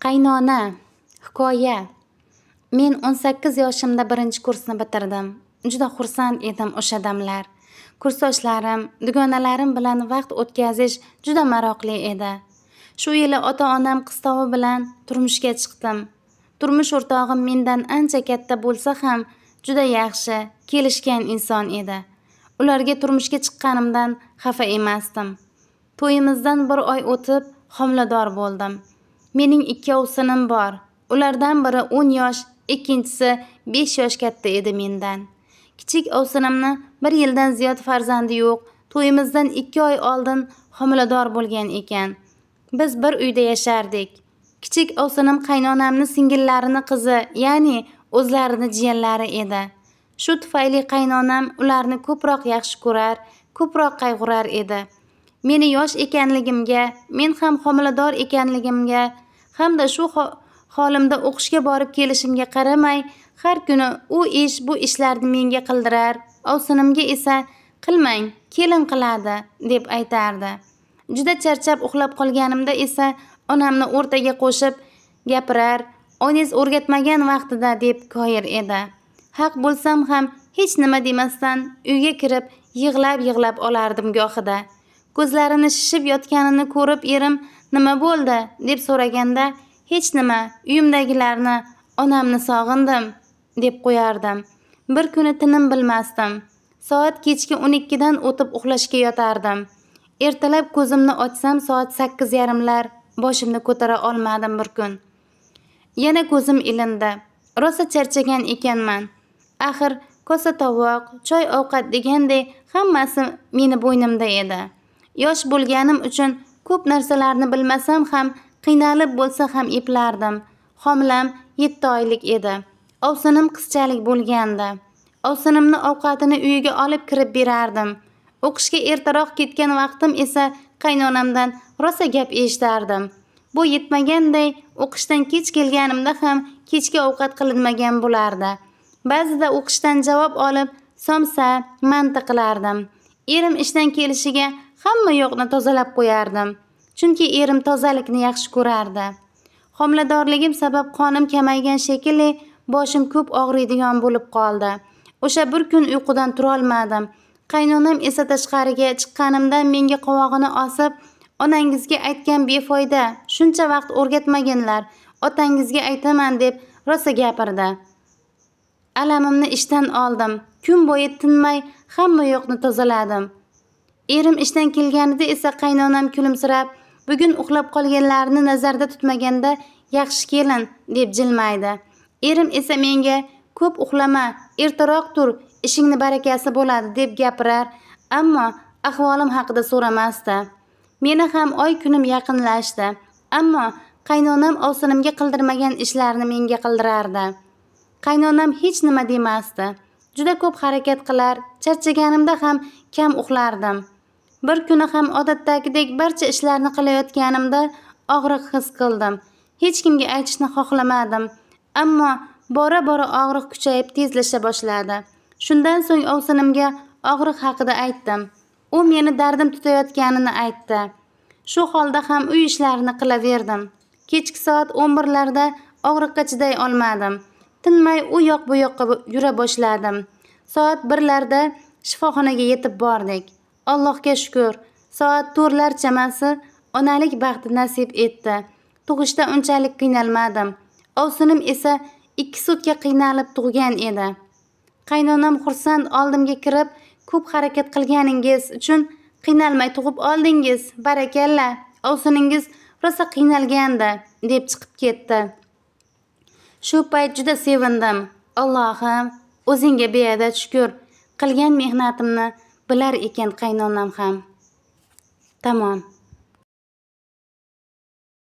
Qaynona. Hikoya. Men 18 yoshimda birinchi kursni bitirdim. Juda xursand edim o'sha damlar. Kursdoshlarim, dugonalarim bilan vaqt o'tkazish juda maroqli edi. Shu yili ota-onam qistovi bilan turmushga chiqdim. Turmush o'rtog'im mendan ancha katta bo'lsa ham juda yaxshi, kelishgan inson edi. Ularga turmushga chiqqanimdan xafa emasdim. To'yimizdan bir oy o'tib homilador bo'ldim. Mening 2 o'g'lim bor. Ulardan biri 10 yosh, ikkinchisi 5 yosh katta edi mendan. Kichik o'g'limni 1 yildan ziyod farzandi yo'q. To'yimizdan 2 oy oldin homilador bo'lgan ekan. Biz bir uyda yashardik. Kichik o'g'lim qaynonamning singillarining qizi, ya'ni o'zlarini jiyanlari edi. Shu tufayli qaynonam ularni ko'proq yaxshi ko'rar, ko'proq qayg'urar edi. Meni yosh ekanligimga, men ham homilador ekanligimga hamda shu holimda o'qishga borib kelishimga qaramay, har kuni u ish bu ishlarni menga qildirar, o'g'limga esa qilmang, kelin qiladi deb aytardi. Juda charchab uxlab qolganimda esa onamni o'rtaga qo'shib gapirar, "Onangiz o'rgatmagan vaqtida" deb koyir edi. Haq bo'lsam ham hech nima demasdan uyga kirib yig'lab olardim gohida. Ko'zlarini shishib yotganini ko'rib erim "Nima bo'ldi?" deb so'raganda "Hech nima, uyimdagilarni, onamni sog'indim" deb qo'yardim. Bir kuni tinim bilmasdim. Soat kechki 12 dan o'tib uxlashga yotardim. Ertalab ko'zimni ochsam soat 8:30lar. Boshimni ko'tara olmadim bir kun. Yana ko'zim ilindi. Rosa charchagan ekanman. Axir kosa tovoq, choy ovqat deganday hammasi meni bo'ynimda edi. Yosh bo'lganim uchun ko'p narsalarni bilmasam ham, qiynalib bo'lsa ham eplardim. Homilam 7 oylik edi. O'g'lim qizchalik bo'lgandi. O'g'limni ovqatini uyiga olib kirib berardim. O'qishga ertaroq ketgan vaqtim esa qaynonamdan rosa gap eshitardim. Bu yetmaganday, o'qishdan kech kelganimda ham kechki ovqat qilinmagan bo'lardi. Ba'zida o'qishdan javob olib, somsa, manti qilardim. Erim ishdan kelishiga hamma yoqni tozalab qo'yardim. Chunki erim tozalikni yaxshi ko'rardi. Homiladorligim sabab qonim kamaygan shekilli, boshim ko'p og'riydigan bo'lib qoldi. O'sha bir kun uyqudan tura olmadim. Qaynonam esa tashqariga chiqqanimdan menga qovog'ini osib, "Onangizga aytgan befoyda, shuncha vaqt o'rgatmaganlar, otangizga aytaman" deb rosa gapirdi. Alamimni ishdan oldim. Kun bo'yi tinmay hamma yoqni tozaladim. Erim ishdan kelganida esa qaynonam kulimsirab, "Bugun uxlab qolganlarni nazarda tutmaganda yaxshi kelin" deb jilmaydi. Erim esa menga "Ko'p uxlama, ertaroq tur, ishingni barakasi bo'ladi" deb gapirar, ammo ahvolim haqida so'ramasdi. Meni ham oy kunim yaqinlashdi, ammo qaynonam o'g'limga qildirmagan ishlarni menga qildirardi. Qaynonam hech nima demasdi. Juda ko'p harakat qilar, charchaganimda ham kam uxlardim. Bir kuni ham odatdagidek barcha ishlarni qilayotganimda og'riq his qildim. Hech kimga aytishni xohlamadim, ammo bora og'riq kuchayib tezlasha boshladi. Shundan so'ng o'g'limga og'riq haqida aytdim. U meni dardim tutayotganini aytdi. Shu holda ham uy ishlarini qilaverdim. Kechki soat 11larda og'riqqa chiday olmadim. Tinmay u yoq bu yoqqa yura boshladim. Soat 1larda shifoxonaga yetib bordik. Allohga shukr, soat 4lar chamasi onalik baxti nasib etdi. Tug'ishda unchalik qiynalmadim. O'g'lim esa 2 sutka qiynalib tug'gan edi. Qaynonam xursand oldimga kirib, "Ko'p harakat qilganingiz uchun qiynalmay tug'ib oldingiz. Barakalla, o'g'lingiz rosa qiynalgandi" deb chiqib ketdi. Shu payt juda sevindim. Allohim, o'zingga beadad shukr. Qilgan mehnatimni bilar ekan qaynonam ham. Tamom.